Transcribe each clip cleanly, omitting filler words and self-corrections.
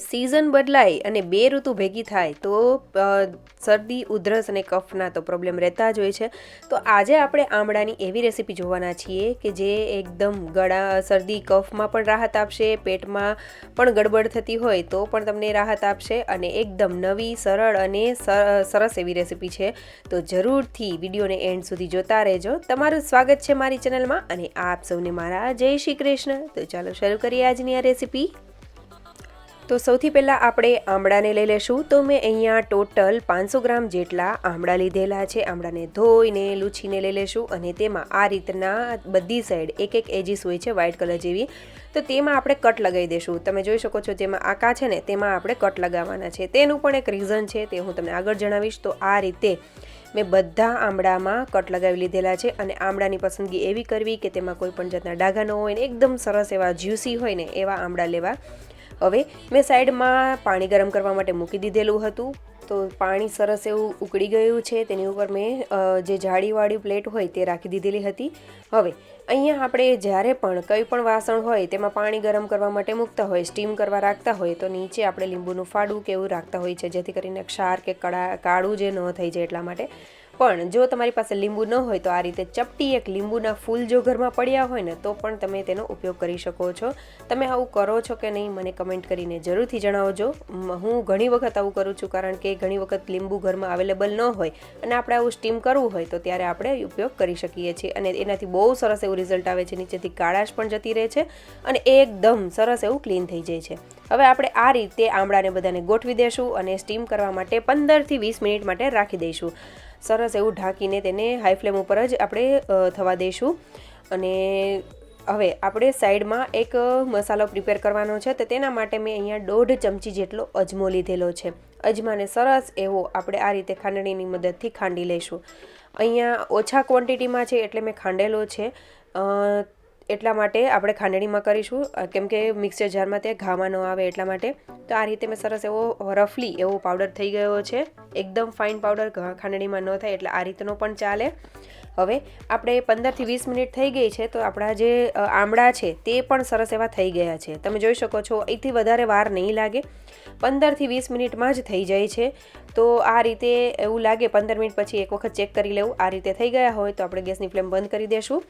Season બદલાય અને બે ઋતુ ભેગી થાય તો શરદી ઉધરસ અને કફના તો પ્રોબ્લેમ રહેતા જ હોય છે. તો આજે આપણે આમળાની એવી રેસીપી જોવાના છીએ કે જે એકદમ ગળા શરદી કફમાં પણ રાહત આપશે, પેટમાં પણ ગડબડ થતી હોય તો પણ તમને રાહત આપશે અને એકદમ નવી સરળ અને સરસ એવી રેસીપી છે. તો જરૂરથી વિડીયોને એન્ડ સુધી જોતા રહેજો. તમારું સ્વાગત છે મારી ચેનલમાં અને આપ સૌને મારા જય શ્રી કૃષ્ણ. તો ચાલો શરૂ કરીએ આજની આ રેસીપી. તો સૌથી પહેલાં આપણે આમળાને લઈ લેશું. તો મેં અહીંયા ટોટલ 500 ગ્રામ જેટલા આમળા લીધેલા છે. આમળાને ધોઈને લૂછીને લઈ લેશું અને તેમાં આ રીતના બધી સાઈડ એક એજીસ હોય છે વ્હાઇટ કલર જેવી, તો તેમાં આપણે કટ લગાવી દઈશું. તમે જોઈ શકો છો જેમાં આકા છે ને તેમાં આપણે કટ લગાવવાના છે. તેનું પણ એક રીઝન છે, તે હું તમને આગળ જણાવીશ. તો આ રીતે મેં બધા આમળામાં કટ લગાવી લીધેલા છે અને આમળાની પસંદગી એવી કરવી કે તેમાં કોઈ પણ જાતના ડાઘા ન હોય ને એકદમ સરસ એવા જ્યુસી હોય ને એવા આમળા લેવા. હવે મેં સાઈડમાં પાણી ગરમ કરવા માટે મૂકી દીધેલું હતું. તો પાણી સરસ એવું ઉકળી ગયું છે. તેની ઉપર મેં જે જાળીવાળી પ્લેટ હોય તે રાખી દીધેલી હતી. હવે અહીંયા આપણે જ્યારે પણ કંઈ પણ વાસણ હોય તેમાં પાણી ગરમ કરવા માટે મૂકતા હોય, સ્ટીમ કરવા રાખતા હોય, તો નીચે આપણે લીંબુનું ફાડું કે એવું રાખતા હોય છે, જેથી કરીને ક્ષાર કે કાળું જે ન થઈ જાય એટલા માટે. પણ જો તમારી પાસે લીંબુ ન હોય તો આ રીતે ચપટી એક લીંબુના ફૂલ જો ઘરમાં પડ્યા હોય ને તો પણ તમે તેનો ઉપયોગ કરી શકો છો. તમે આવું કરો છો કે નહીં મને કમેન્ટ કરીને જરૂરથી જણાવજો. હું ઘણી વખત આવું કરું છું, કારણ કે ઘણી વખત લીંબુ ઘરમાં અવેલેબલ ન હોય અને આપણે આવું સ્ટીમ કરવું હોય તો ત્યારે આપણે ઉપયોગ કરી શકીએ છીએ અને એનાથી બહુ સરસ એવું રિઝલ્ટ આવે છે. નીચેથી કાળાશ પણ જતી રહે છે અને એકદમ સરસ એવું ક્લીન થઈ જાય છે. હવે આપણે આ રીતે આમળાને બધાને ગોઠવી દઈશું અને સ્ટીમ કરવા માટે 15 થી 20 મિનિટ માટે રાખી દઈશું. સરસ એવું ઢાંકીને તેને હાઈ ફ્લેમ ઉપર જ આપણે થવા દઈશું. અને હવે આપણે સાઈડમાં એક મસાલો પ્રિપેર કરવાનો છે. તો તેના માટે મેં અહીંયા 1.5 ચમચી જેટલો અજમો લીધેલો છે. અજમાને સરસ એવો આપણે આ રીતે ખાંડણીની મદદથી ખાંડી લઈશું. અહીંયા ઓછા ક્વોન્ટિટીમાં છે એટલે મેં ખાંડેલો છે. એટલા માટે આપણે ખાંડણીમાં કરીશું, કેમ કે મિક્સર જારમાં તે ઘામાં ન આવે એટલા માટે. તો આ રીતે મેં સરસ એવો રફલી એવો પાવડર થઈ ગયો છે. એકદમ ફાઇન પાવડર ખાંડણીમાં ન થાય એટલે આ રીતનો પણ ચાલે. હવે આપણે 15 થી 20 મિનિટ થઈ ગઈ છે. તો આપણા જે આમળા છે તે પણ સરસ એવા થઈ ગયા છે. તમે જોઈ શકો છો. અહીંથી વધારે વાર નહીં લાગે, 15 થી 20 મિનિટમાં જ થઈ જાય છે. તો આ રીતે એવું લાગે 15 મિનિટ પછી એક વખત ચેક કરી લેવું. આ રીતે થઈ ગયા હોય તો આપણે ગેસની ફ્લેમ બંધ કરી દઈશું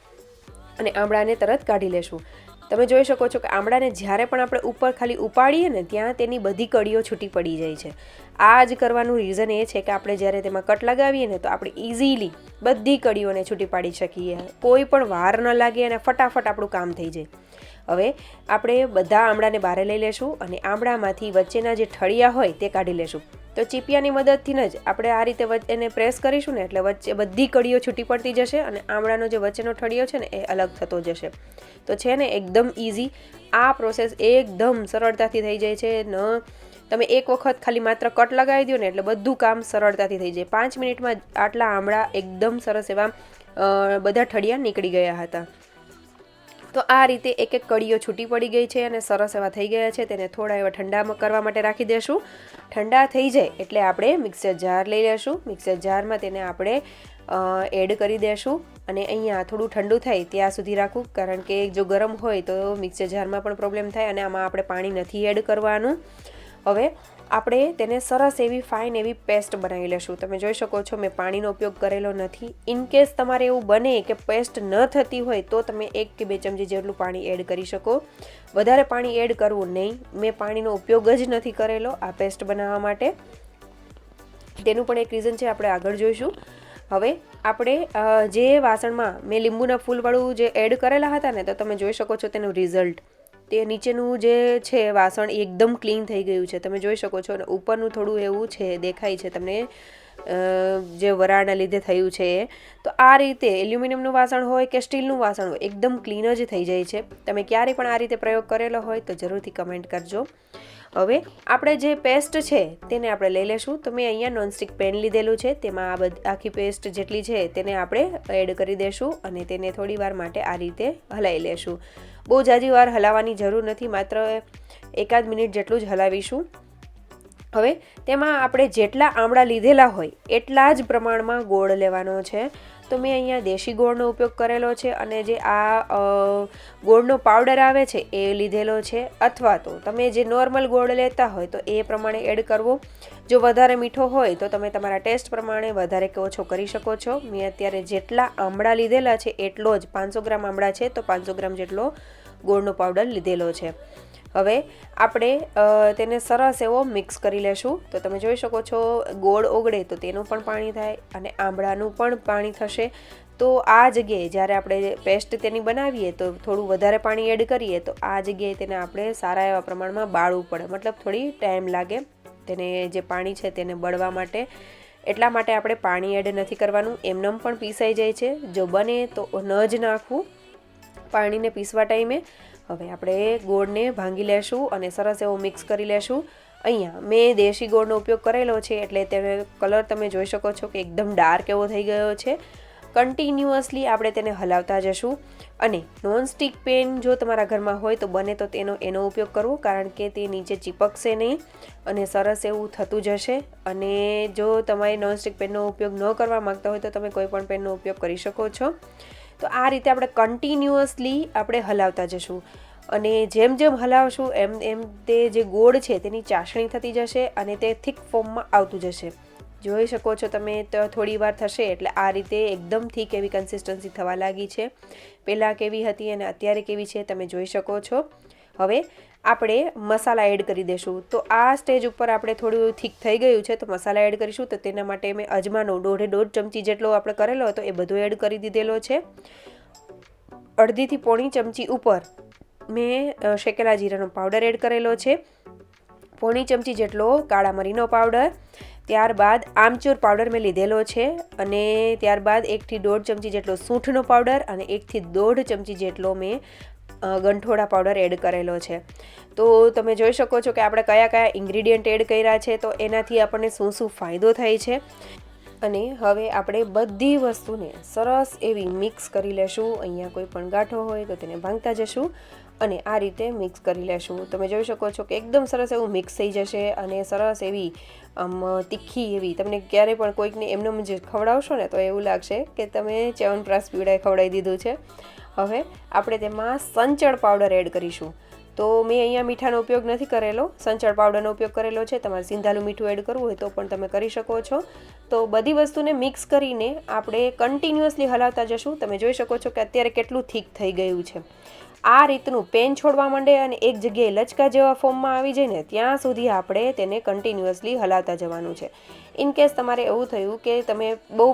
અને આમળાને તરત કાઢી લેશું. તમે જોઈ શકો છો કે આમળાને જ્યારે પણ આપણે ઉપર ખાલી ઉપાડીએ ને ત્યાં તેની બધી કળીઓ છૂટી પડી જાય છે. આ જ કરવાનું રીઝન એ છે કે આપણે જ્યારે તેમાં કટ લગાવીએ ને તો આપણે ઇઝીલી બધી કળીઓને છૂટી પાડી શકીએ. કોઈ પણ વાર ન લાગે અને ફટાફટ આપણું કામ થઈ જાય. હવે આપણે બધા આમળાને બહાર લઈ લેશું અને આમળામાંથી વચ્ચેના જે ઠળિયા હોય તે કાઢી લેશું. તો ચીપિયાની મદદથી જ આપણે આ રીતે એને પ્રેસ કરીશું ને એટલે વચ્ચે બધી કળીઓ છૂટી પડતી જશે અને આમળાનો જે વચ્ચેનો ઠળિયો છે ને એ અલગ થતો જશે. તો છે ને એકદમ ઇઝી. આ પ્રોસેસ એકદમ સરળતાથી થઈ જાય છે. તમે એક વખત ખાલી માત્ર કટ લગાવી દો ને એટલે બધું કામ સરળતાથી થઈ જાય. 5 મિનિટમાં આટલા આમળા એકદમ સરસ એવા બધા ઠળિયા નીકળી ગયા હતા. તો આ રીતે એક એક કળીઓ છૂટી પડી ગઈ છે અને સરસ એવા થઈ ગયા છે. તેને થોડા એવા ઠંડા કરવા માટે રાખી દઈશું. ઠંડા થઈ જાય એટલે આપણે મિક્સર જાર લઈ લઈશું. મિક્સર જારમાં તેને આપણે એડ કરી દઈશું અને અહીંયા થોડું ઠંડુ થાય ત્યાં સુધી રાખવું, કારણ કે જો ગરમ હોય તો મિક્સર જારમાં પણ પ્રોબ્લેમ થાય અને આમાં આપણે પાણી નથી એડ કરવાનું. હવે આપણે તેને સરસ એવી ફાઇન એવી પેસ્ટ બનાવી લેશું. તમે જોઈ શકો છો મેં પાણીનો ઉપયોગ કરેલો નથી. ઇનકેસ તમારે એવું બને કે પેસ્ટ ન થતી હોય તો તમે 1 કે 2 ચમચી જેટલું પાણી એડ કરી શકો. વધારે પાણી એડ કરવું નહીં. મેં પાણીનો ઉપયોગ જ નથી કરેલો આ પેસ્ટ બનાવવા માટે. તેનું પણ એક રીઝન છે, આપણે આગળ જોઈશું. હવે આપણે જે વાસણમાં મેં લીંબુના ફૂલવાળું જે એડ કરેલા હતા ને તો તમે જોઈ શકો છો તેનું રિઝલ્ટ. તે નીચેનું જે છે વાસણ એકદમ ક્લીન થઈ ગયું છે. તમે જોઈ શકો છો અને ઉપરનું થોડું એવું છે દેખાય છે તમને, જે વરાળના લીધે થયું છે એ. તો આ રીતે એલ્યુમિનિયમનું વાસણ હોય કે સ્ટીલનું વાસણ હોય એકદમ ક્લીન જ થઈ જાય છે. તમે ક્યારેય પણ આ રીતે પ્રયોગ કરેલો હોય તો જરૂરથી કમેન્ટ કરજો. હવે આપણે જે પેસ્ટ છે તેને આપણે લઈ લેશું. તો મેં અહીંયા નોનસ્ટિક પેન લીધેલું છે. તેમાં આ આખી પેસ્ટ જેટલી છે તેને આપણે એડ કરી દઈશું અને તેને થોડી વાર માટે આ રીતે હલાવી લેશું. બહુ જાજી વાર હલાવવાની જરૂર નથી, માત્ર 1-8 મિનિટ જેટલું જ હલાવીશું. હવે તેમાં આપણે જેટલા આમળા લીધેલા હોય એટલા જ પ્રમાણમાં ગોળ લેવાનો છે. તો મેં અહીંયા દેશી ગોળનો ઉપયોગ કરેલો છે અને જે આ ગોળનો પાવડર આવે છે એ લીધેલો છે, અથવા તો તમે જે નોર્મલ ગોળ લેતા હોય તો એ પ્રમાણે એડ કરવો. જો વધારે મીઠો હોય તો તમે તમારા ટેસ્ટ પ્રમાણે વધારે કે ઓછો કરી શકો છો. મેં અત્યારે જેટલા આમળા લીધેલા છે એટલો જ 500 ગ્રામ આમળા છે તો 500 ગ્રામ જેટલો ગોળનો પાવડર લીધેલો છે. હવે આપણે તેને સરસ એવો મિક્સ કરી લેશું. તો તમે જોઈ શકો છો ગોળ ઓગળે તો તેનું પણ પાણી થાય અને આંબળાનું પણ પાણી થશે. તો આ જગ્યાએ જ્યારે આપણે પેસ્ટ તેની બનાવીએ તો થોડું વધારે પાણી એડ કરીએ તો આ જગ્યાએ તેને આપણે સારા એવા પ્રમાણમાં બાળવું પડે, મતલબ થોડી ટાઈમ લાગે તેને જે પાણી છે તેને બળવા માટે. એટલા માટે આપણે પાણી એડ નથી કરવાનું, એમનેમ પણ પીસાઈ જાય છે. જો બને તો ન જ નાખવું પાણીને પીસવા ટાઈમે. હવે આપણે ગોળને ભાંગી લેશું અને સરસ એવો મિક્સ કરી લેશું. અહીંયા મેં દેશી ગોળનો ઉપયોગ કરેલો છે એટલે તેને કલર તમે જોઈ શકો છો કે એકદમ ડાર્ક એવો થઈ ગયો છે. કન્ટિન્યુઅસલી આપણે તેને હલાવતા જશું. અને નોનસ્ટિક પેન જો તમારા ઘરમાં હોય તો બને તો એનો ઉપયોગ કરવો, કારણ કે તે નીચે ચીપકશે નહીં અને સરસ એવું થતું જશે. અને જો તમારે નોનસ્ટિક પેનનો ઉપયોગ ન કરવા માગતા હોય તો તમે કોઈ પણ પેનનો ઉપયોગ કરી શકો છો. તો આ રીતે આપણે કન્ટિન્યુઅસલી આપણે હલાવતા જશું અને જેમ જેમ હલાવશું એમ એમ તે જે ગોળ છે તેની ચાસણી થતી જશે અને તે થિક ફોર્મમાં આવતું જશે. જોઈ શકો છો તમે, તો થોડી વાર થશે એટલે આ રીતે એકદમ થીક એવી કન્સિસ્ટન્સી થવા લાગી છે. પહેલાં કેવી હતી અને અત્યારે કેવી છે તમે જોઈ શકો છો. હવે આપણે મસાલા એડ કરી દઈશું. તો આ સ્ટેજ ઉપર આપણે થોડું થીક થઈ ગયું છે તો મસાલા એડ કરીશું. તો તેના માટે મેં અજમાનો 1.5 ચમચી જેટલો આપણે કરેલો હતો એ બધો એડ કરી દીધેલો છે. 1.5 થી 1.5 ચમચી ઉપર મેં શેકેલા જીરાનો પાવડર એડ કરેલો છે. 1.5 ચમચી જેટલો કાળા મરીનો પાવડર, ત્યારબાદ આમચૂર પાવડર મેં લીધેલો છે અને ત્યારબાદ 1 થી 1.5 ચમચી જેટલો સૂંઠનો પાવડર અને 1 થી 1.5 ચમચી જેટલો મેં ગંઠોડા પાવડર એડ કરેલો છે. તો તમે જોઈ શકો છો કે આપણે કયા કયા ઇન્ગ્રીડિયન્ટ એડ કર્યા છે, તો એનાથી આપણને શું શું ફાયદો થાય છે. અને હવે આપણે બધી વસ્તુને સરસ એવી મિક્સ કરી લેશું. અહીંયા કોઈ પણ ગાંઠો હોય તો તેને ભાંગતા જશું અને આ રીતે મિક્સ કરી લેશું. તમે જોઈ શકો છો કે એકદમ સરસ એવું મિક્સ થઈ જશે અને સરસ એવી તીખી એવી તમને ક્યારે પણ કોઈકને એમને જ ખવડાવશો ને તો એવું લાગશે કે તમે ચ્યવનપ્રાશ પીવડાએ ખવડાવી દીધું છે. હવે આપણે તેમાં સંચળ પાવડર એડ કરીશું. તો મેં અહીંયા મીઠાનો ઉપયોગ નથી કરેલો, સંચળ પાવડરનો ઉપયોગ કરેલો છે. તમારે સિંધાલું મીઠું એડ કરવું હોય તો પણ તમે કરી શકો છો. તો બધી વસ્તુને મિક્સ કરીને આપણે કન્ટિન્યુઅસલી હલાવતા જશું. તમે જોઈ શકો છો કે અત્યારે કેટલું થીક થઈ ગયું છે. આ રીતનું પેન છોડવા માંડે અને એક જગ્યાએ લચકા જેવા ફોર્મમાં આવી જાય ને ત્યાં સુધી આપણે તેને કન્ટિન્યુઅસલી હલાવતા જવાનું છે. ઇનકેસ તમારે એવું થયું કે તમે બહુ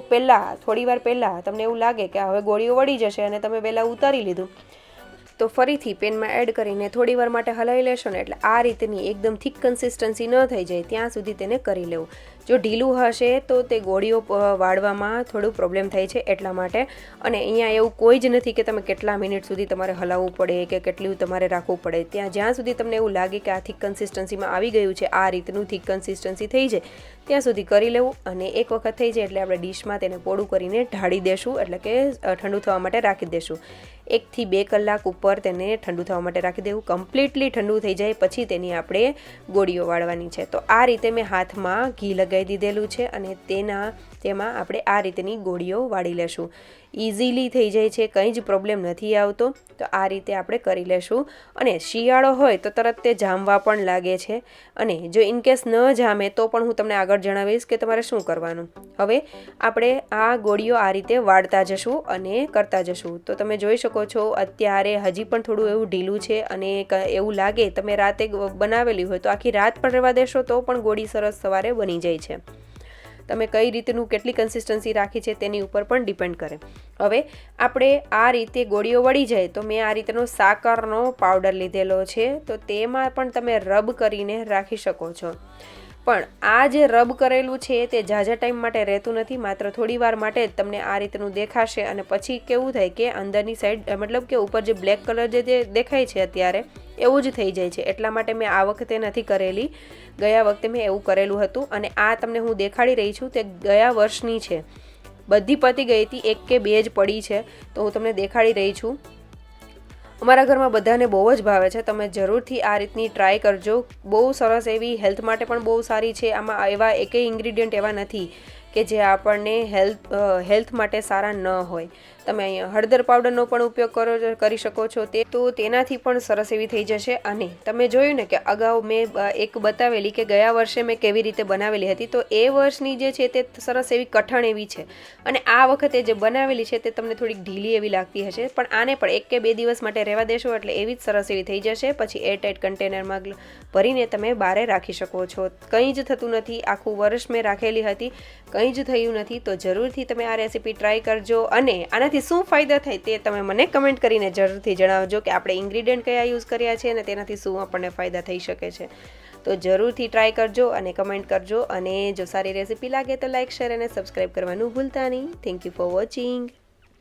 થોડી વાર પહેલાં તમને એવું લાગે કે હવે ગોળીઓ વળી જશે અને તમે પહેલાં ઉતારી લીધું, તો ફરીથી પેનમાં એડ કરીને થોડી વાર માટે હલાવી લેશો ને એટલે આ રીતની એકદમ થીક કન્સિસ્ટન્સી ન થઈ જાય ત્યાં સુધી તેને કરી લેવું. જો ઢીલું હશે તો તે ગોળીઓ વાળવામાં થોડું પ્રોબ્લેમ થાય છે એટલા માટે. અને અહીંયા એવું કોઈ જ નથી કે તમે કેટલા મિનિટ સુધી તમારે હલાવવું પડે કે કેટલું તમારે રાખવું પડે. જ્યાં સુધી તમને એવું લાગે કે આ થીક કન્સિસ્ટન્સીમાં આવી ગયું છે, આ રીતનું થીક કન્સિસ્ટન્સી થઈ જાય ત્યાં સુધી કરી લેવું. અને એક વખત થઈ જાય એટલે આપણે ડીશમાં તેને પોળું કરીને ઢાળી દેશું, એટલે કે ઠંડુ થવા માટે રાખી દેશું. 1 થી 2 કલાક ઉપર તેને ઠંડુ થવા માટે રાખી દેવું. કમ્પ્લીટલી ઠંડુ થઈ જાય પછી તેની આપણે ગોળીઓ વાળવાની છે. તો આ રીતે મેં હાથમાં ઘી લગાવી દીધેલું છે અને તેમાં આપણે આ રીતની ગોળીઓ વાળી લેશું. ઇઝીલી થઈ જાય છે, કંઈ જ પ્રોબ્લેમ નથી આવતો. તો આ રીતે આપણે કરી લેશું. અને શિયાળો હોય તો તરત તે જામવા પણ લાગે છે અને જો ઇનકેસ ન જામે તો પણ હું તમને આગળ જણાવીશ કે તમારે શું કરવાનું. હવે આપણે આ ગોળીઓ આ રીતે વાળતા જશું અને કરતા જશું. તો તમે જોઈ શકો છો અત્યારે હજી પણ થોડું એવું ઢીલું છે અને એવું લાગે તમે રાતે બનાવેલી હોય તો આખી રાત પણ રહેવા દેશો તો પણ ગોળી સરસ સવારે બની જાય છે. તમે કઈ રીતનું કેટલી કન્સિસ્ટન્સી રાખી છે તેની ઉપર પણ ડિપેન્ડ કરે. હવે આપણે આ રીતે ગોળીઓ વળી જાય તો મેં આ રીતનો સાકરનો પાવડર લીધેલો છે, તો તેમાં પણ તમે રબ કરીને રાખી શકો છો. પણ આ જે રબ કરેલું છે તે ઝાઝા ટાઈમ માટે રહેતું નથી, માત્ર થોડી વાર માટે જ તમને આ રીતનું દેખાશે અને પછી કેવું થાય કે અંદરની સાઈડ મતલબ કે ઉપર જે બ્લેક કલર જે દેખાય છે અત્યારે એવું જ થઈ જાય છે. એટલા માટે મેં આ વખતે નથી કરેલી, ગયા વખતે મેં એવું કરેલું હતું. અને આ તમને હું દેખાડી રહી છું તે ગયા વર્ષની છે, બધી પતી ગઈ હતી, 1 કે 2 જ પડી છે તો હું તમને દેખાડી રહી છું. અમારા ઘરમાં બધાને બહુ જ ભાવે છે. તમે જરૂરથી આ રીતની ટ્રાય કરજો. બહુ સરસ એવી હેલ્થ માટે પણ બહુ સારી છે. આમાં એવા એકેય ઇન્ગ્રીડિયન્ટ એવા નથી કે જે આપણને હેલ્થ માટે સારા ન હોય. તમે અહીંયા હળદર પાવડરનો પણ ઉપયોગ કરી શકો છો, તો તેનાથી પણ સરસ એવી થઈ જશે. અને તમે જોયું ને કે અગાઉ મેં એક બતાવેલી કે ગયા વર્ષે મેં કેવી રીતે બનાવેલી હતી, તો એ વર્ષની જે છે તે સરસ એવી કઠણ એવી છે, અને આ વખતે જે બનાવેલી છે તે તમને થોડીક ઢીલી એવી લાગતી હશે. પણ આને પણ 1 કે 2 દિવસ માટે રહેવા દેશો એટલે એવી જ સરસ એવી થઈ જશે. પછી એરટાઇટ કન્ટેનરમાં ભરીને તમે બહારે રાખી શકો છો. કંઈ જ થતું નથી. આખું વર્ષ મેં રાખેલી હતી, કંઈ જ થયું નથી. તો જરૂરથી તમે આ રેસીપી ટ્રાય કરજો, અને આનાથી શું ફાયદા થાય તે તમે મને કમેન્ટ કરીને જરૂરથી જણાવજો કે આપણે ઇન્ગ્રીડિયન્ટ કયા યુઝ કર્યા છે અને તેનાથી શું આપણને ફાયદા થઈ શકે છે. તો જરૂરથી ટ્રાય કરજો અને કમેન્ટ કરજો. અને જો સારી રેસીપી લાગે તો લાઇક, શેર અને સબસ્ક્રાઈબ કરવાનું ભૂલતા નહીં. Thank you for watching.